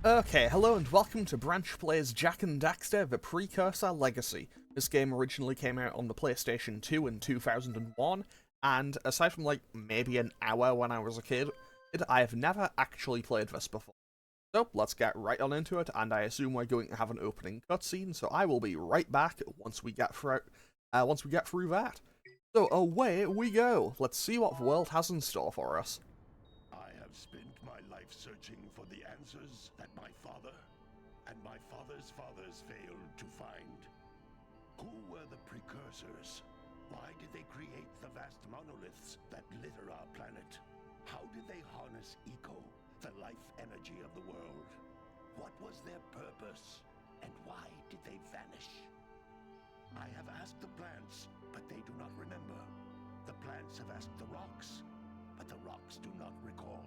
Okay, hello and welcome to Branch Plays Jak and Daxter, the Precursor Legacy. This game originally came out on the PlayStation 2 in 2001, and aside from like maybe an hour when I was a kid, I have never actually played this before. So let's get right on into it, and I assume we're going to have an opening cutscene, so I will be right back once we get through that. So away we go. Let's see what the world has in store for us. I have spent my life searching for the answers that my father and my father's fathers failed to find. Who were the precursors? Why did they create the vast monoliths that litter our planet? How did they harness eco, the life energy of the world? What was their purpose, and why did they vanish? I have asked the plants, but they do not remember. The plants have asked the rocks, but the rocks do not recall.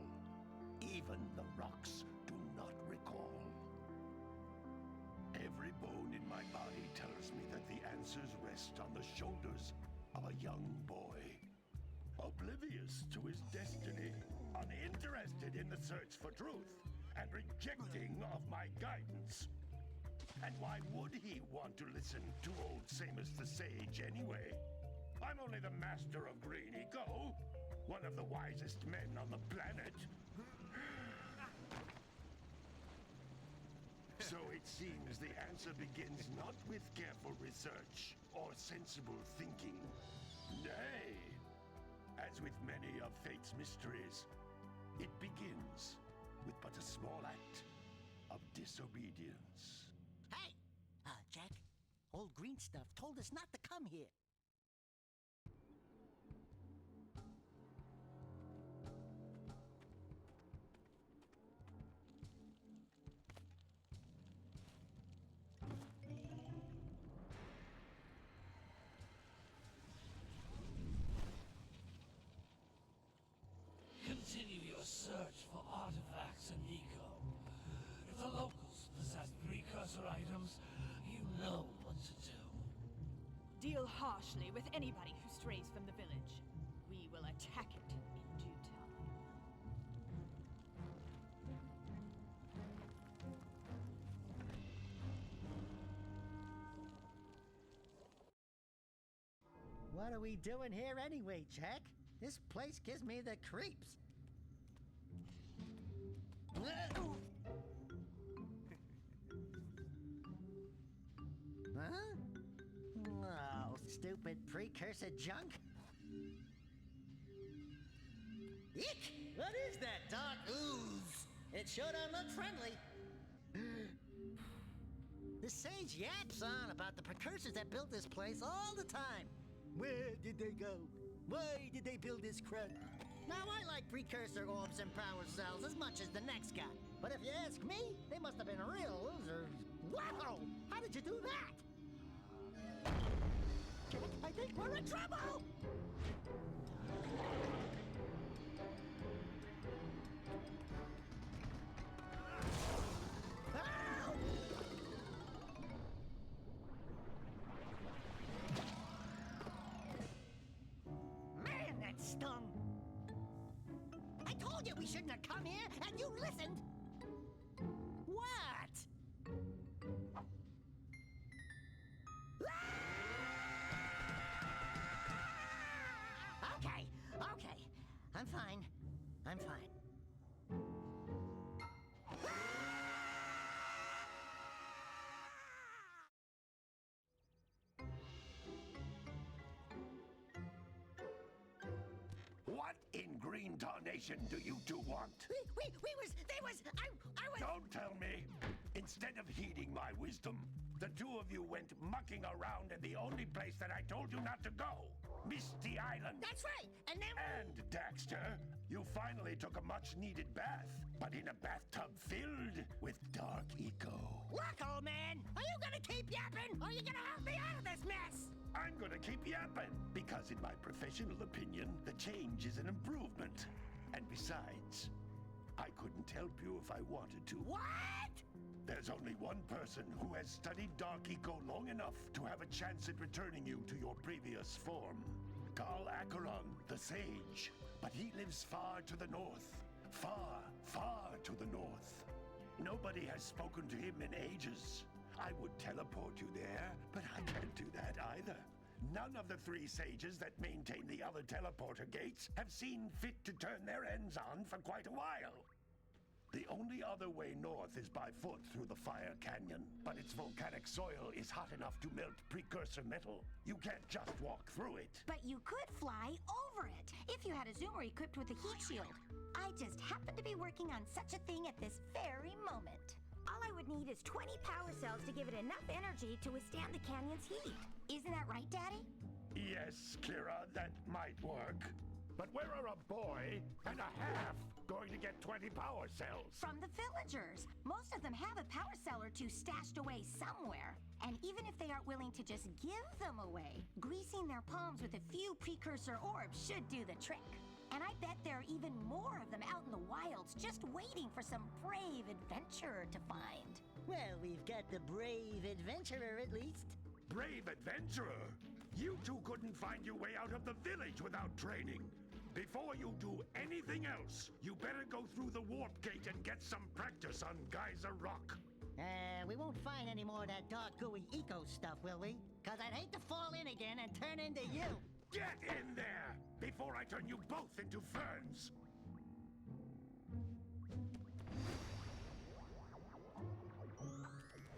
Even the rocks do not recall. Every bone in my body tells me that the answers rest on the shoulders of a young boy. Oblivious to his destiny, uninterested in the search for truth, and rejecting of my guidance. And why would he want to listen to old Samus the Sage anyway? I'm only the master of Green Eco, one of the wisest men on the planet. So it seems the answer begins not with careful research or sensible thinking. Nay, as with many of fate's mysteries, it begins with but a small act of disobedience. Hey! Jack, old green stuff told us not to come here. Continue your search for artifacts and eco. If the locals possess precursor items, you know what to do. Deal harshly with anybody who strays from the village. We will attack it in due time. What are we doing here anyway, Jack? This place gives me the creeps. Huh? Oh, stupid precursor junk. Eek! What is that dark ooze? It sure don't look friendly. The sage yaps on about the precursors that built this place all the time. Where did they go? Why did they build this crud? Now, I like precursor orbs and power cells as much as the next guy. But if you ask me, they must have been real losers. Wow! How did you do that? Jack, I think we're in trouble! Ow! Man, that stung! I told you we shouldn't have come here, and you listened! What? Okay. I'm fine. What in green tarnation do you two want? They was, I was... Don't tell me! Instead of heeding my wisdom, the two of you went mucking around in the only place that I told you not to go. Misty Island. That's right, and then... And, Daxter, you finally took a much-needed bath, but in a bathtub filled with dark eco. Look, old man, are you gonna keep yapping, or are you gonna help me out of this mess? I'm gonna keep yapping, because in my professional opinion, the change is an improvement. And besides, I couldn't help you if I wanted to. What? There's only one person who has studied Dark Eco long enough to have a chance at returning you to your previous form. Carl Acheron, the Sage. But he lives far to the north. Far, far to the north. Nobody has spoken to him in ages. I would teleport you there, but I can't do that either. None of the 3 sages that maintain the other teleporter gates have seen fit to turn their ends on for quite a while. The only other way north is by foot through the Fire Canyon, but its volcanic soil is hot enough to melt precursor metal. You can't just walk through it. But you could fly over it if you had a zoomer equipped with a heat shield. I just happen to be working on such a thing at this very moment. All I would need is 20 power cells to give it enough energy to withstand the canyon's heat. Isn't that right, Daddy? Yes, Kira, that might work. But where are a boy and a half going to get 20 power cells? From the villagers. Most of them have a power cell or 2 stashed away somewhere. And even if they aren't willing to just give them away, greasing their palms with a few precursor orbs should do the trick. And I bet there are even more of them out in the wilds just waiting for some brave adventurer to find. Well, we've got the brave adventurer at least. Brave adventurer? You two couldn't find your way out of the village without training. Before you do anything else, you better go through the warp gate and get some practice on Geyser Rock. We won't find any more of that dark gooey eco stuff, will we? 'Cause I'd hate to fall in again and turn into you. Get in there before I turn you both into ferns.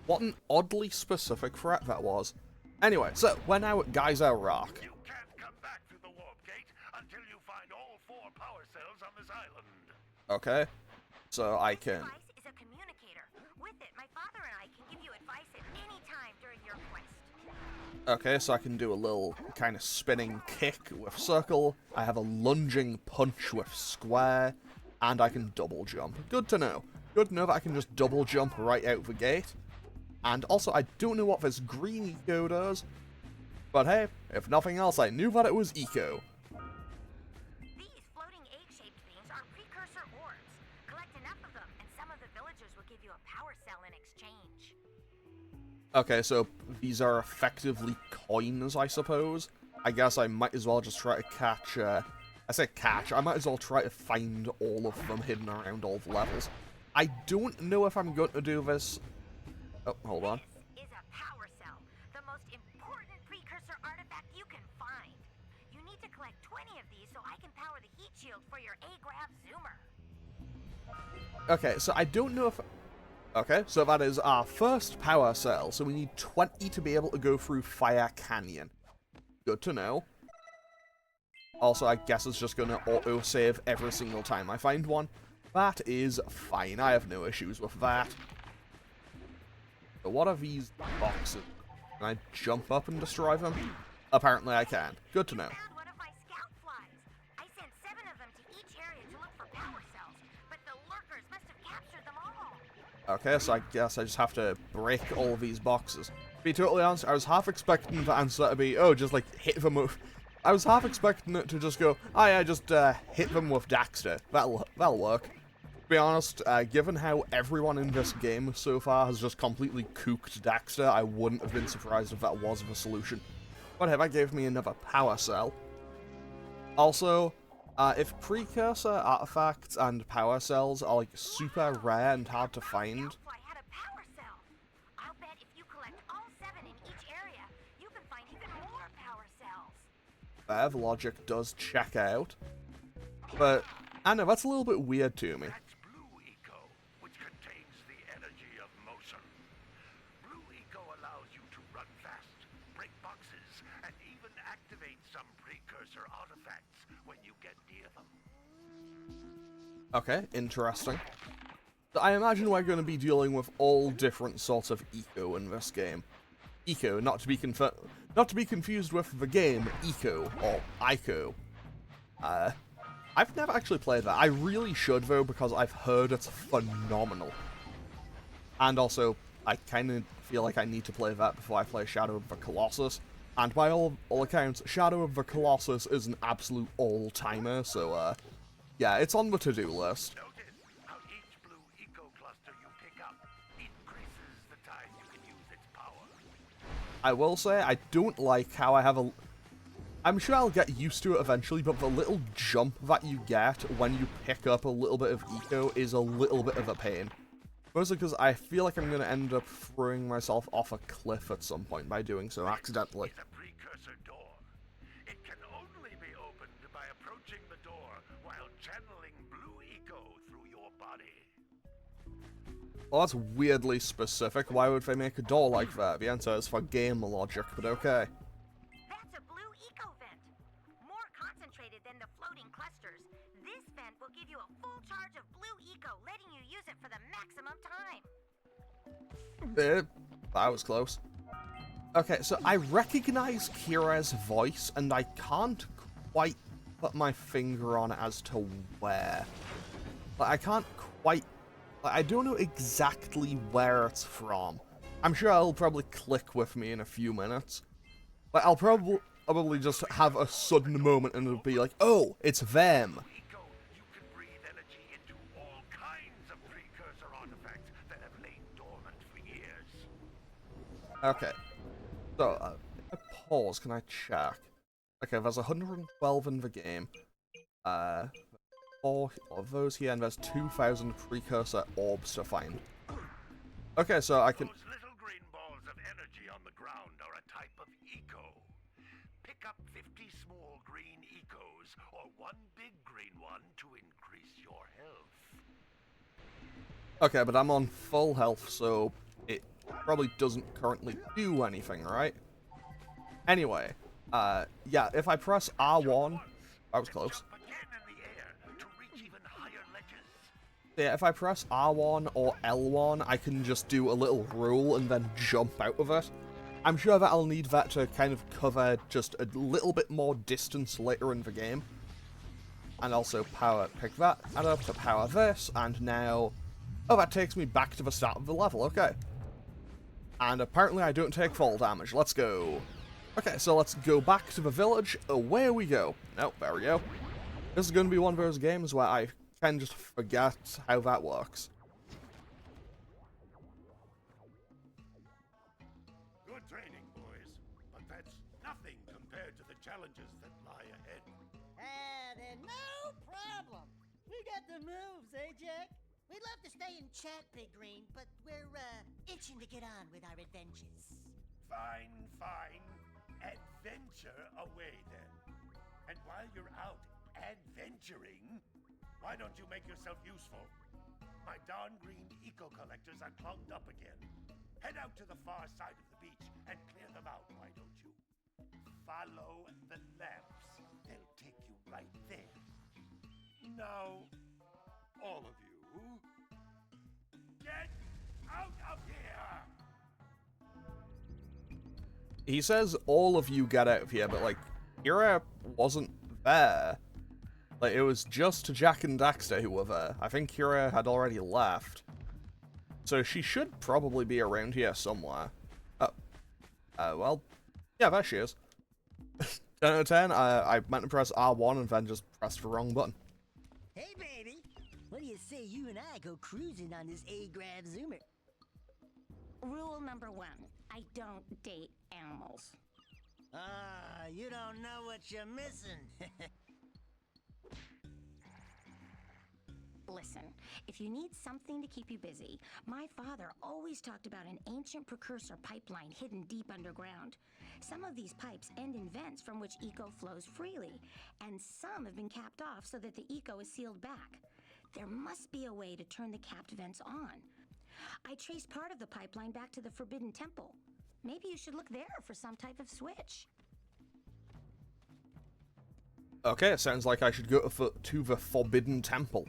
What an oddly specific threat that was. Anyway, so we're now at Geyser Rock. You can't come back through the warp gate until you find all 4 power cells on this island. Okay, so I can... This device is a communicator. With it, my father and I can give you advice at any time during your quest. Okay, so I can do a little kind of spinning kick with circle. I have a lunging punch with square, and I can double jump. Good to know. Good to know that I can just double jump right out the gate. And also, I don't know what this green eco does, but hey, if nothing else, I knew that it was eco. These floating egg-shaped things are precursor orbs. Collect enough of them, and some of the villagers will give you a power cell in exchange. Okay, so these are effectively coins, I suppose. I guess I might as well just try to catch, I say catch, I might as well try to find all of them hidden around all the levels. I don't know if I'm going to do this... Oh, hold on. This is a power cell, the most important precursor artifact you can find. You need to collect 20 of these so I can power the heat shield for your A-Grav zoomer. Okay, so I don't know if... Okay, so that is our first power cell, so we need 20 to be able to go through Fire Canyon. Good to know. Also, I guess it's just going to auto-save every single time I find one. That is fine, I have no issues with that. But what are these boxes? Can I jump up and destroy them? Apparently I can. Good to know. Found one of my scout flies. I sent 7 of them to each area to look for power cells, but the lurkers must have captured them all. Okay, so I guess I just have to break all of these boxes. To be totally honest, I was half expecting the answer to be, oh, just like hit them with... I was half expecting it to just go, oh yeah, just hit them with Daxter. That'll work. To be honest, given how everyone in this game so far has just completely cooked Daxter, I wouldn't have been surprised if that was the solution. But hey, that gave me another power cell. Also, if precursor artifacts and power cells are like super rare and hard to find, Scout fly had a power cell. I'll bet if you collect all 7 in each area, you can find even more power cells. the logic does check out. But, I know, that's a little bit weird to me. That's blue eco, which contains the energy of motion. Blue eco allows you to run fast, break boxes, and even activate some precursor artifacts when you get near them. Okay, interesting. So I imagine we're going to be dealing with all different sorts of eco in this game. Eco, not to be confused with the game Eco, or Ico. I've never actually played that. I really should, though, because I've heard it's phenomenal. And also, I kind of feel like I need to play that before I play Shadow of the Colossus. And by all accounts, Shadow of the Colossus is an absolute all-timer, so, yeah, it's on the to-do list. Notice how each blue eco cluster you pick up increases the time you can use its power. I will say, I don't like how I have a... I'm sure I'll get used to it eventually, but the little jump that you get when you pick up a little bit of eco is a little bit of a pain. Mostly because I feel like I'm going to end up throwing myself off a cliff at some point by doing so accidentally. It's a precursor door. It can only be opened by approaching the door while channeling blue eco through your body. Well, that's weirdly specific. Why would they make a door like that? The answer is for game logic, but okay. That's a blue eco vent. More concentrated than the floating clusters. This vent will give you a full charge of blue eco, letting you use it for the maximum time. That was close. Okay, so I recognize Kira's voice, and I can't quite put my finger on it as to where. Like, I can't quite... Like, I don't know exactly where it's from. I'm sure it'll probably click with me in a few minutes. But I'll probably just have a sudden moment and it'll be like, oh, it's them. Eco, you can breathe energy into all kinds of precursor artifacts that have lain dormant for years. Okay. So, if I pause, can I check? Okay, there's 112 in the game. 4 of those here, and there's 2,000 precursor orbs to find. Okay, so I can... Those little green balls of energy on the ground are a type of eco. Pick up 50 small green ecos, or one big green one to increase your health. Okay, but I'm on full health, so it probably doesn't currently do anything, right? Anyway, yeah, if I press R1... That was close. Jump again in the air to reach even higher ledges. Yeah, if I press R1 or L1, I can just do a little roll and then jump out of it. I'm sure that I'll need that to kind of cover just a little bit more distance later in the game. And also pick that up to power this, and now... Oh, that takes me back to the start of the level, okay. And apparently I don't take fall damage, let's go. Okay, so let's go back to the village, away we go. Nope, there we go. This is going to be one of those games where I can just forget how that works. Good training, boys, but that's nothing compared to the challenges that lie ahead. Then no problem. We got the moves, eh, Jack? We'd love to stay and chat, Big Green, but we're, itching to get on with our adventures. Fine, fine. Adventure away, then. And while you're out adventuring, why don't you make yourself useful? My darn green eco-collectors are clogged up again. Head out to the far side of the beach and clear them out, why don't you? Follow the lamps. They'll take you right there. Now, all of you, get out of here! He says all of you get out of here, but, like, Kira wasn't there. Like, it was just Jak and Daxter who were there. I think Kira had already left. So she should probably be around here somewhere. Oh. Well, yeah, there she is. 10 out of 10, I meant to press R1 and then just pressed the wrong button. Hey, baby. What do you say you and I go cruising on this A-Grav Zoomer? Rule number 1, I don't date animals. You don't know what you're missing. Listen, if you need something to keep you busy, my father always talked about an ancient precursor pipeline hidden deep underground. Some of these pipes end in vents from which eco flows freely, and some have been capped off so that the eco is sealed back. There must be a way to turn the capped vents on. I traced part of the pipeline back to the Forbidden Temple. Maybe you should look there for some type of switch. Okay, it sounds like I should go to the Forbidden Temple.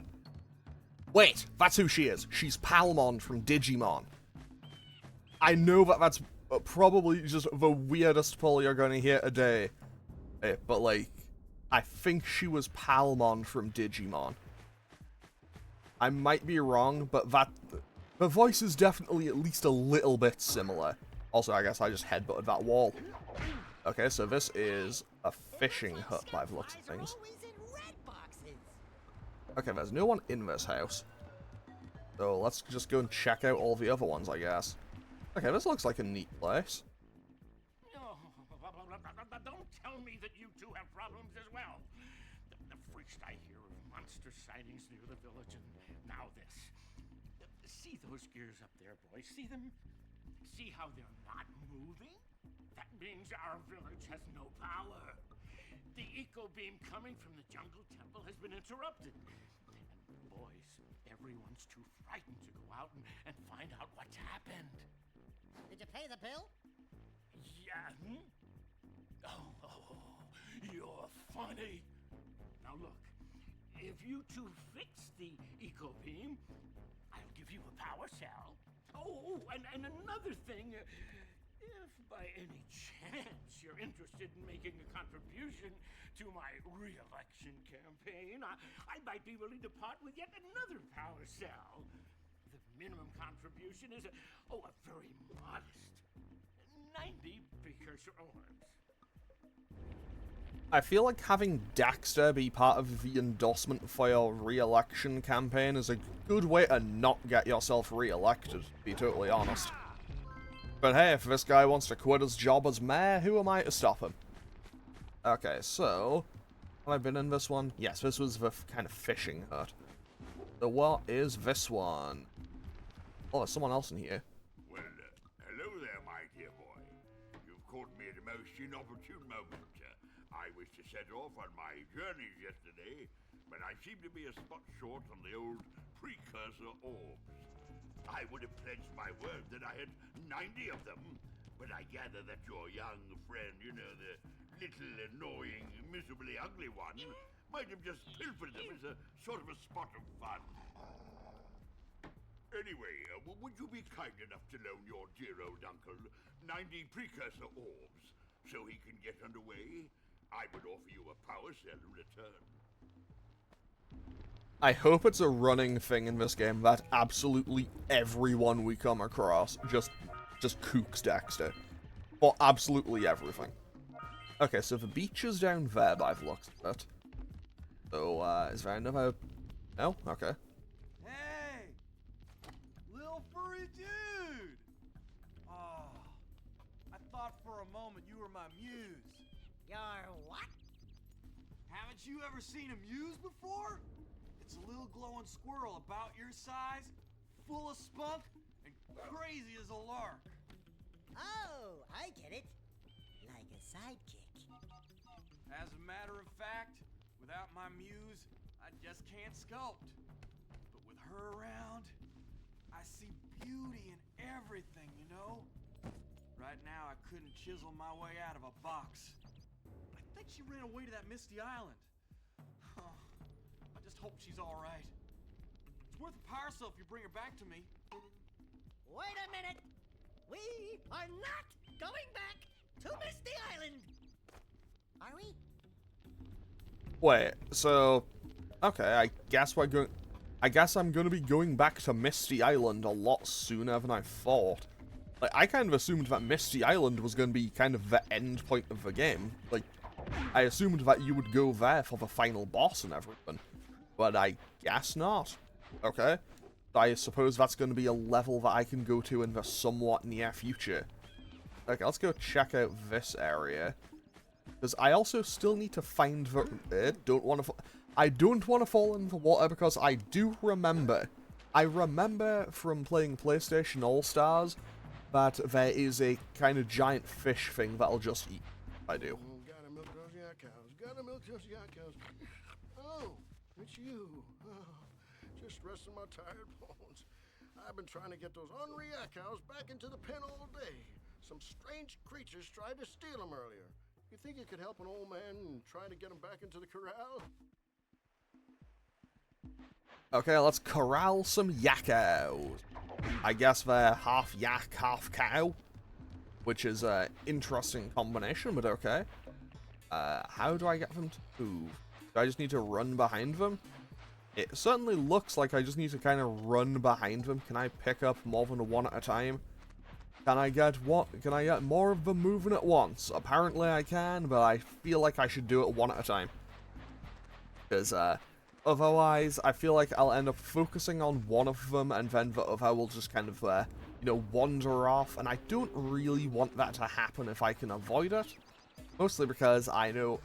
Wait, that's who she is. She's Palmon from Digimon. I know that that's probably just the weirdest pull you're going to hear today. But, like, I think she was Palmon from Digimon. I might be wrong, but the voice is definitely at least a little bit similar. Also, I guess I just headbutted that wall. Okay, so this is a fishing hut by the looks of things. Okay, there's no one in this house. So let's just go and check out all the other ones, I guess. Okay, this looks like a neat place. Don't tell me that you two have problems as well. The first I hear of monster sightings near the village, and now this. See those gears up there, boys? See them? See how they're not moving? That means our village has no power. The eco beam coming from the jungle temple has been interrupted. And boys, everyone's too frightened to go out and find out what's happened. Did you pay the bill? Yeah. Oh, you're funny. Now look, if you two fix the eco beam, I'll give you a power cell. Oh, and another thing, if by any chance you're interested in making a contribution to my re-election campaign, I might be willing to part with yet another power cell. The minimum contribution is a very modest 90 precursor orbs. I feel like having Daxter be part of the endorsement for your re-election campaign is a good way to not get yourself re-elected, to be totally honest. But hey, if this guy wants to quit his job as mayor, who am I to stop him? Okay, so... have I been in this one? Yes, this was the kind of fishing hut. So what is this one? Oh, there's someone else in here. Well, hello there, my dear boy. You've caught me at a most inopportune moment. I was to set off on my journeys yesterday, but I seem to be a spot short on the old precursor orbs. I would have pledged my word that I had 90 of them, but I gather that your young friend, you know, the little annoying, miserably ugly one, might have just pilfered them as a sort of a spot of fun. Anyway, would you be kind enough to loan your dear old uncle 90 precursor orbs so he can get underway? I would offer you a power cell in return. I hope it's a running thing in this game that absolutely everyone we come across just kooks Daxter. For absolutely everything. Okay, so the beach is down there by the looks of it. So, is there another... no? Okay. Hey! Little furry dude! Oh, I thought for a moment you were my muse. Your what? Haven't you ever seen a muse before? It's a little glowing squirrel about your size, full of spunk, and crazy as a lark. Oh, I get it. Like a sidekick. As a matter of fact, without my muse, I just can't sculpt. But with her around, I see beauty in everything, you know? Right now, I couldn't chisel my way out of a box. I think she ran away to that misty island. I just hope she's all right. It's worth a power cell if you bring her back to me. Wait a minute. We are not going back to Misty Island. Are we? Wait, so... okay, I guess I'm gonna be going back to Misty Island a lot sooner than I thought. Like, I kind of assumed that Misty Island was gonna be kind of the end point of the game. Like, I assumed that you would go there for the final boss and everything. But I guess not. Okay. I suppose that's going to be a level that I can go to in the somewhat near future. Okay, let's go check out this area. Because I also still need to find the... I don't want to fall in the water because I do remember... I remember from playing PlayStation All-Stars that there is a kind of giant fish thing that I'll just eat. I do. Gotta milk those yak cows. Gotta milk those yak cows. Oh, it's you. Oh, just resting my tired bones. I've been trying to get those ornery yak cows back into the pen all day. Some strange creatures tried to steal them earlier. You think you could help an old man trying to get them back into the corral? Okay, let's corral some yakkos. I guess they're half yak, half cow. Which is an interesting combination, but okay. How do I get them to move? Do I just need to run behind them? It certainly looks like I just need to kind of run behind them. Can I pick up more than one at a time? Can I get what? Can I get more of them moving at once? Apparently I can, but I feel like I should do it one at a time. Because, otherwise, I feel like I'll end up focusing on one of them, and then the other will just kind of, you know, wander off, and I don't really want that to happen if I can avoid it. Mostly because I know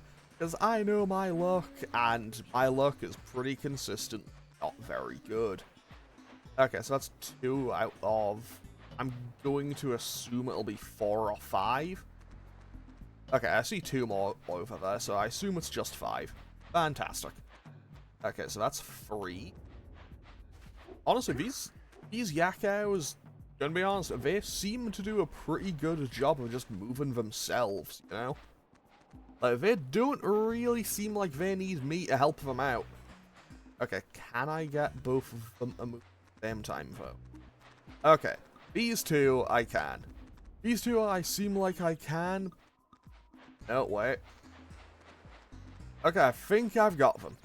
my luck, and my luck is pretty consistent, not very good. Okay, so that's 2 out of... I'm going to assume it'll be 4 or 5. Okay, I see 2 more over there, so I assume it's just 5. Fantastic. Okay, so that's 3. Honestly, these Yakos, gonna be honest, they seem to do a pretty good job of just moving themselves, you know? Like, they don't really seem like they need me to help them out. Okay, can I get both of them to move at the same time, though? Okay, these 2, I can. These 2, I seem like I can. No, wait. Okay, I think I've got them.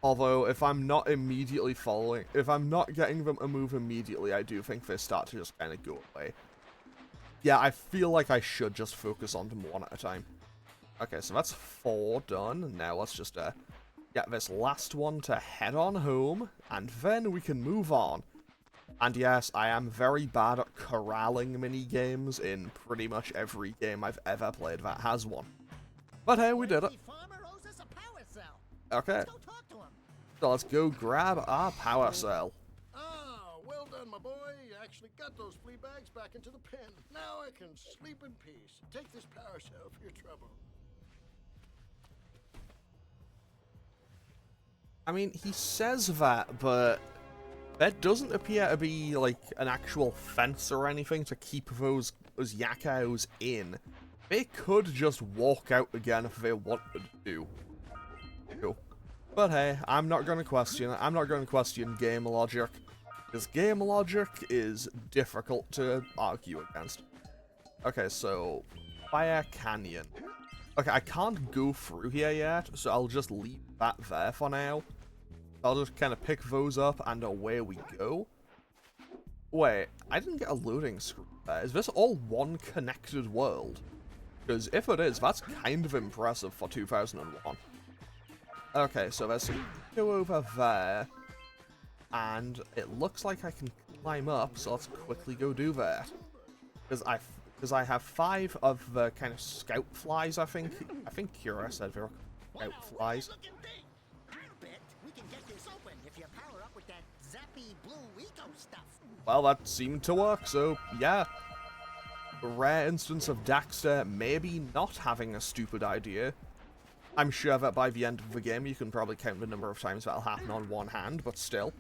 Although, if I'm not immediately following... If I'm not getting them to move immediately, I do think they start to just kind of go away. Yeah, I feel like I should just focus on them one at a time. Okay, so that's 4 done. Now let's just get this last one to head on home, and then we can move on. And yes, I am very bad at corralling mini-games in pretty much every game I've ever played that has one. But hey, we did it. Okay. So let's go grab our power cell. Ah, well done, my boy. You actually got those flea bags back into the pen. Now I can sleep in peace. Take this power cell for your trouble. I mean, he says that, but there doesn't appear to be, like, an actual fence or anything to keep those Yakos in. They could just walk out again if they wanted to. Cool. But hey, I'm not going to question it. I'm not going to question game logic, because game logic is difficult to argue against. Okay, so Fire Canyon. Okay, I can't go through here yet, so I'll just leave that there for now. I'll just kind of pick those up, and away we go. Wait, I didn't get a loading screen there. Is this all one connected world? Because if it is, that's kind of impressive for 2001. Okay, so there's some go over there, and it looks like I can climb up, so let's quickly go do that. Because I have 5 of the kind of scout flies, I think. I think Kira said they were scout flies. Well, that seemed to work, so yeah. A rare instance of Daxter maybe not having a stupid idea. I'm sure that by the end of the game you can probably count the number of times that'll happen on one hand, but still.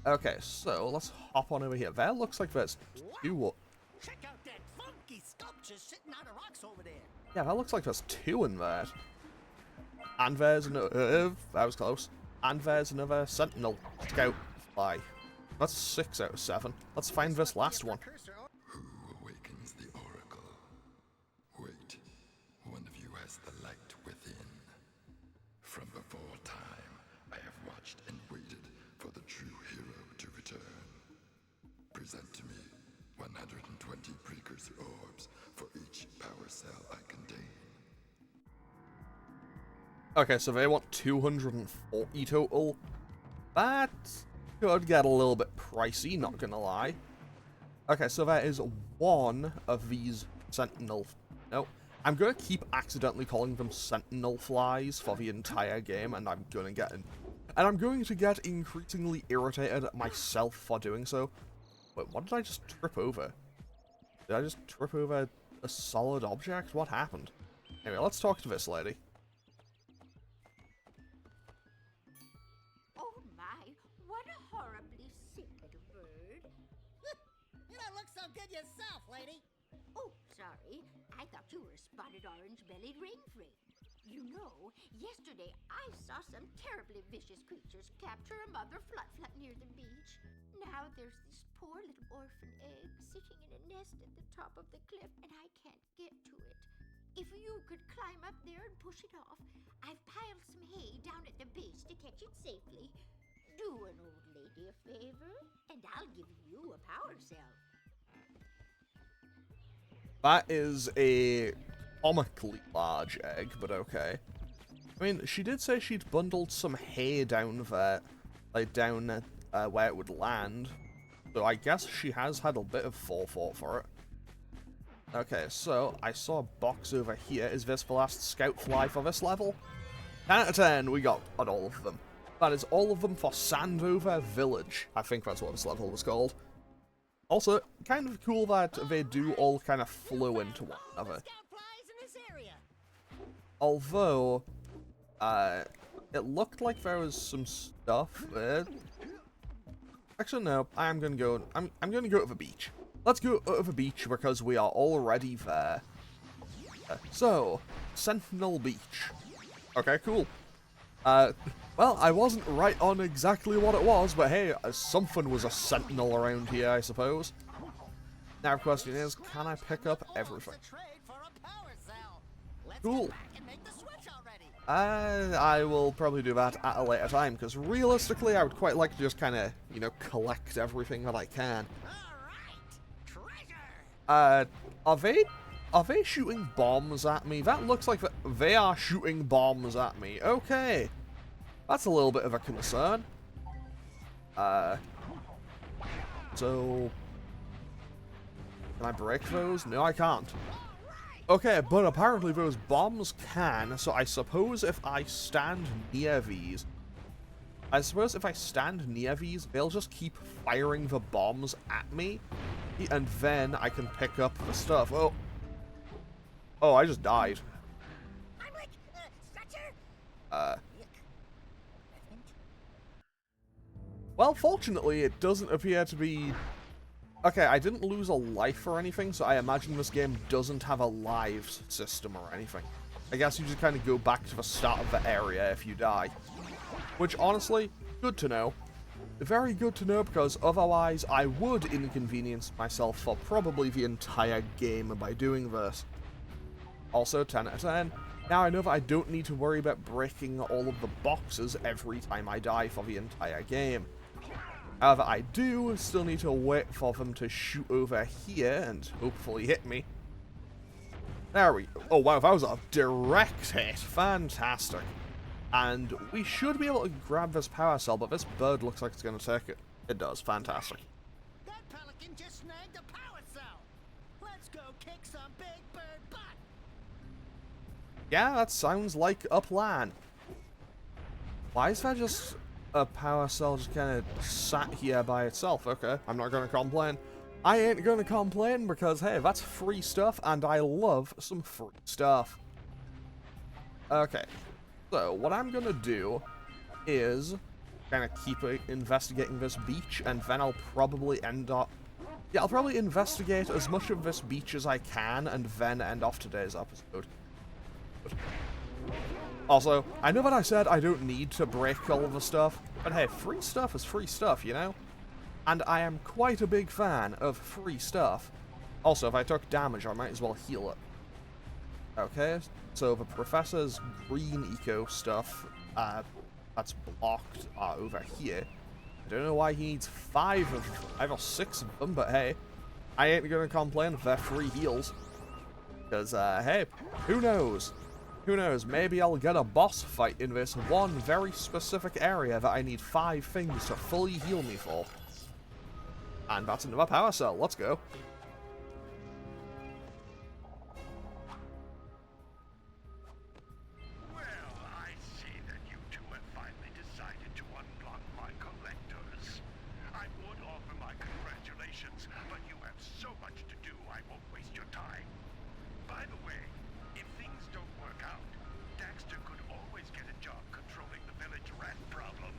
Okay, so let's hop on over here. There looks like there's 2. Check out that funky sculpture sitting on the rocks over there. Yeah, that looks like there's 2 in there. And there's another... that was close. And there's another Sentinel Scout Fly. That's 6 out of 7. Let's find this last one. Who awakens the oracle? Wait, one of you has the light within. From before time, I have watched and waited for the true hero to return. Present to me 120 precursor orbs for each power cell I contain. Okay, so they want 240 total. That could get a little bit pricey, not gonna lie. Okay, so there is 1 of these Sentinel... No, I'm gonna keep accidentally calling them Sentinel flies for the entire game, and I'm going to get increasingly irritated at myself for doing so. Wait, what did I just trip over? Did I just trip over a solid object? What happened? Anyway, let's talk to this lady. Oh my, what a horribly sick little bird. You don't look so good yourself, lady. Oh, sorry. I thought you were a spotted orange-bellied rainfree. You know, yesterday I saw some terribly vicious creatures capture a mother flut-flut near the beach. Now there's this poor little orphan egg sitting in a nest at the top of the cliff, and I can't get to it. If you could climb up there and push it off, I've piled some hay down at the base to catch it safely. Do an old lady a favor, and I'll give you a power cell. That is a comically large egg, but okay. I mean, she did say she'd bundled some hay down there, like down where it would land, so I guess she has had a bit of forethought for it. Okay, so I saw a box over here. Is this the last scout fly for this level? 10 out of 10, we got all of them. That is all of them for Sandover Village. I think that's what this level was called. Also, kind of cool that they do all kind of flow into one another. Although, it looked like there was some stuff there. Actually, no, I'm gonna go to the beach. Let's go to the beach because we are already there. So, Sentinel Beach. Okay, cool. Well, I wasn't right on exactly what it was, but hey, something was a sentinel around here, I suppose. Now the question is, can I pick up everything? Cool. I will probably do that at a later time, because realistically, I would quite like to just kind of, you know, collect everything that I can. Are they shooting bombs at me? That looks like they are shooting bombs at me. Okay. That's a little bit of a concern. So... Can I break those? No, I can't. Okay, but apparently those bombs can, so I suppose if I stand near these... they'll just keep firing the bombs at me, and then I can pick up the stuff. Oh. Oh, I just died. Well, fortunately, it doesn't appear to be... Okay, I didn't lose a life or anything, so I imagine this game doesn't have a lives system or anything. I guess you just kind of go back to the start of the area if you die. Which, honestly, good to know. Very good to know, because otherwise I would inconvenience myself for probably the entire game by doing this. Also, 10 out of 10. Now I know that I don't need to worry about breaking all of the boxes every time I die for the entire game. However, I do still need to wait for them to shoot over here and hopefully hit me. There we go. Oh wow, that was a direct hit. Fantastic. And we should be able to grab this power cell, but this bird looks like it's going to take it. It does. Fantastic. That pelican just snagged a power cell. Let's go kick some big bird butt. Yeah, that sounds like a plan. Why is that just a power cell just kind of sat here by itself? Okay, I'm not going to complain. I ain't going to complain because, hey, that's free stuff, and I love some free stuff. Okay, so what I'm going to do is kind of keep investigating this beach, and then I'll probably end up... Yeah, I'll probably investigate as much of this beach as I can, and then end off today's episode. Also, I know that I said I don't need to break all of the stuff, but hey, free stuff is free stuff, you know? And I am quite a big fan of free stuff. Also, if I took damage, I might as well heal it. Okay, so the professor's green eco stuff, that's blocked over here. I don't know why he needs 5 or 6 of them, but hey, I ain't gonna complain if they're free heals. Because, hey, who knows? Who knows, maybe I'll get a boss fight in this one very specific area that I need 5 things to fully heal me for. And that's another power cell, let's go. Well, I see that you two have finally decided to unblock my collectors. I would offer my congratulations, but you have so much to do I won't waste your time. By the way, if things don't work out, Daxter could always get a job controlling the village rat problem.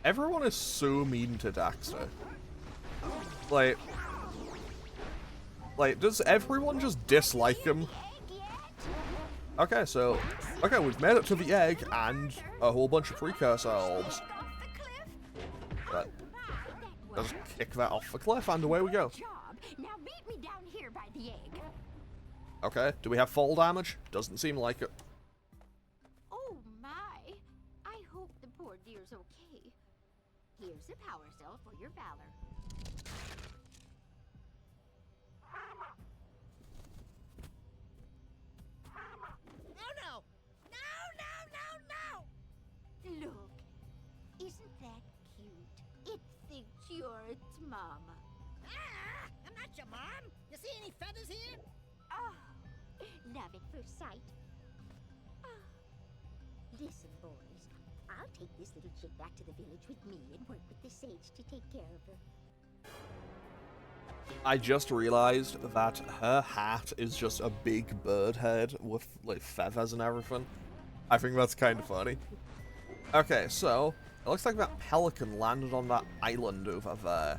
Everyone is so mean to Daxter. Like, does everyone just dislike him? Okay, so, okay, we've made it to the egg and a whole bunch of precursor orbs. But, let's kick that off the cliff and away we go. Now meet me down here by the egg. Okay, do we have fall damage? Doesn't seem like it. Oh my! I hope the poor dear's okay. Here's a power cell for your valor. Oh no! No! Look, isn't that cute? It thinks you're its mama. Ah! I'm not your mom! You see any feathers here? Oh, love at first sight. Oh, Listen, boys, I'll take this little chick back to the village with me and work with the sage to take care of her. I just realized that her hat is just a big bird head with like feathers and everything. I think that's kind of funny. Okay, so it looks like that pelican landed on that island over there.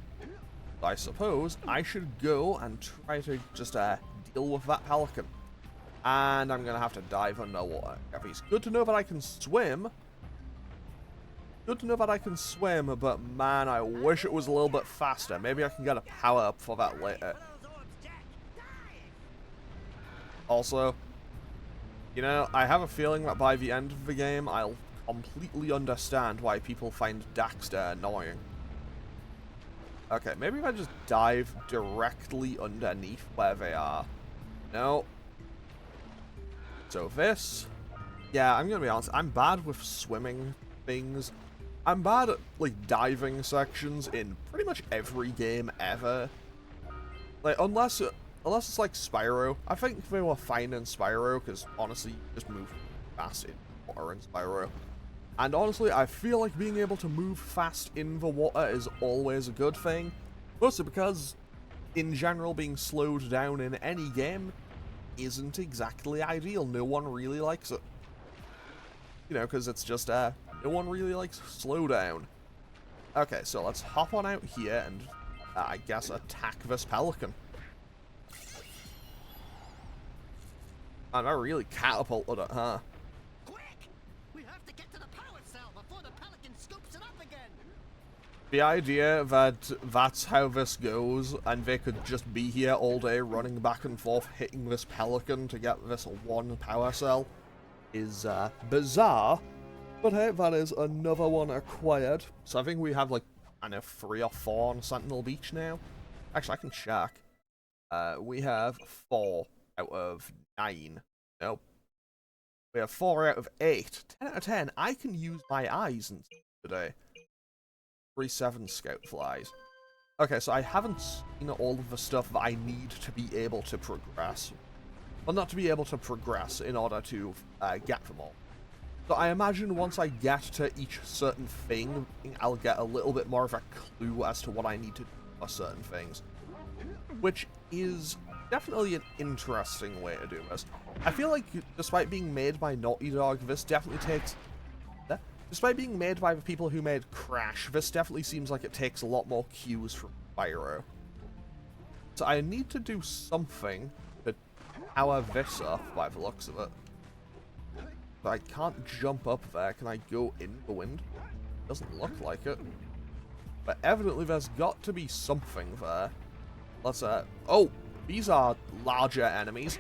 I suppose I should go and try to just deal with that pelican. And I'm gonna have to dive underwater. It's good to know that I can swim. Good to know that I can swim, but man, I wish it was a little bit faster. Maybe I can get a power up for that later. Also, you know, I have a feeling that by the end of the game, I'll completely understand why people find Daxter annoying. Okay, maybe if I just dive directly underneath where they are. No. So this, yeah, I'm gonna be honest, I'm bad with swimming things. I'm bad at, like, diving sections in pretty much every game ever. Like, unless it's like Spyro. I think they were fine in Spyro, because honestly, you just move fast in water in Spyro. And honestly, I feel like being able to move fast in the water is always a good thing. Mostly because, in general, being slowed down in any game isn't exactly ideal. No one really likes it. You know, because it's just, no one really likes slowdown. Okay, so let's hop on out here and, I guess, attack this pelican. And I really catapulted it, huh? Quick! We have to get to the power cell before the pelican scoops it up again. The idea that that's how this goes, and they could just be here all day running back and forth hitting this pelican to get this one power cell is bizarre, but hey, that is another one acquired. So I think we have like, I know, 3 or 4 on Sentinel Beach now. Actually, I can check. We have 4 out of 9. Nope. We have 4 out of 8. 10 out of 10. I can use my eyes today. 3-7 scout flies. Okay, so I haven't seen all of the stuff that I need to be able to progress. Well, not to be able to progress in order to get them all. So I imagine once I get to each certain thing, I'll get a little bit more of a clue as to what I need to do for certain things. Which is definitely an interesting way to do this. I feel like, despite being made by Naughty Dog, this definitely takes... Despite being made by the people who made Crash, this definitely seems like it takes a lot more cues from Spyro. So I need to do something to power this up by the looks of it. But I can't jump up there. Can I go in the wind? Doesn't look like it. But evidently there's got to be something there. Let's, oh! These are larger enemies.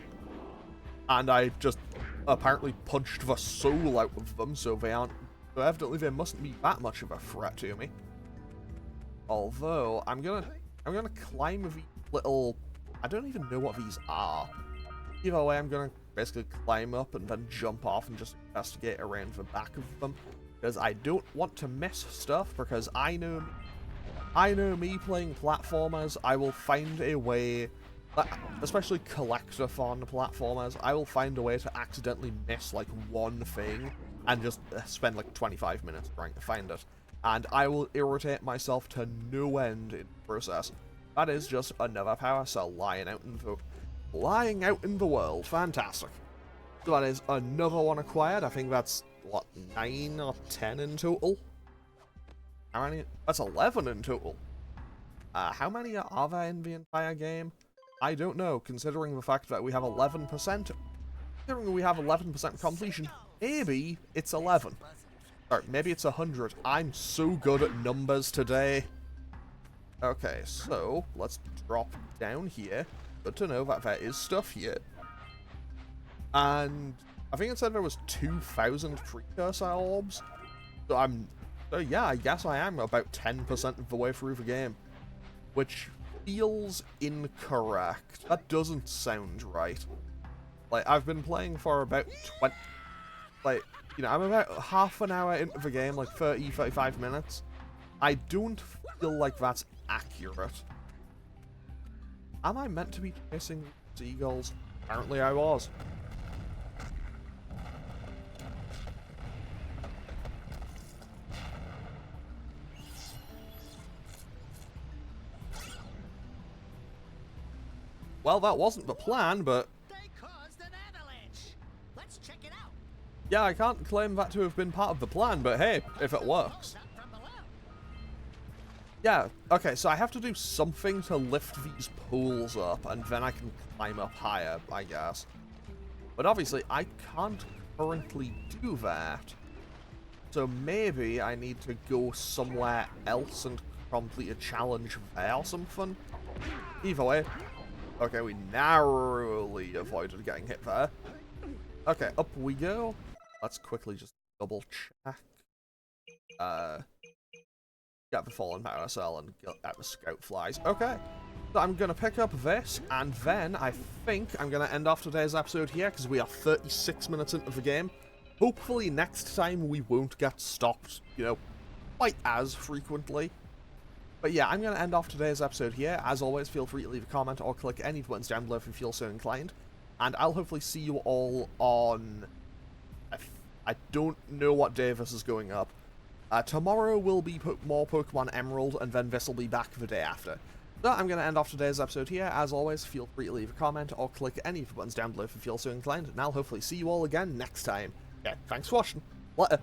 And I just apparently punched the soul out of them, so they aren't... So evidently they mustn't be that much of a threat to me. Although, I'm gonna climb these little... I don't even know what these are. Either way, I'm gonna basically climb up and then jump off and just investigate around the back of them. Because I don't want to miss stuff, because I know me playing platformers, I will find a way, especially collectathon platformers, I will find a way to accidentally miss like one thing and just spend like 25 minutes trying to find it. And I will irritate myself to no end in the process. That is just another power cell lying out in the world. Fantastic. So that is another one acquired. I think that's, what, 9 or 10 in total? How many? That's 11 in total. How many are there in the entire game? I don't know, considering the fact that we have 11%. Considering we have 11% completion, maybe it's 11. Or maybe it's 100. I'm so good at numbers today. Okay, so let's drop down here. Good to know that there is stuff here. And I think it said there was 2,000 precursor orbs. So yeah, I guess I am about 10% of the way through the game. Which feels incorrect. That doesn't sound right. Like, I've been playing for about 20... Like, you know, I'm about half an hour into the game, like 30, 35 minutes. I don't feel like that's accurate. Am I meant to be chasing seagulls? Apparently I was. Well, that wasn't the plan, but... They caused an avalanche. Let's check it out. Yeah, I can't claim that to have been part of the plan, but hey, if it works. Yeah, okay, so I have to do something to lift these poles up, and then I can climb up higher, I guess. But obviously, I can't currently do that. So maybe I need to go somewhere else and complete a challenge there or something. Either way. Okay, we narrowly avoided getting hit there. Okay, up we go. Let's quickly just double check. Get the fallen power cell and get at the scout flies. Okay. So I'm going to pick up this, and then I think I'm going to end off today's episode here, because we are 36 minutes into the game. Hopefully next time we won't get stopped, you know, quite as frequently. But yeah, I'm going to end off today's episode here. As always, feel free to leave a comment or click any of the buttons down below if you feel so inclined. And I'll hopefully see you all on... I don't know what day this is going up. Tomorrow will be more Pokemon Emerald, and then this will be back the day after. So I'm going to end off today's episode here. As always, feel free to leave a comment or click any of the buttons down below if you feel so inclined. And I'll hopefully see you all again next time. Okay, thanks for watching. Later.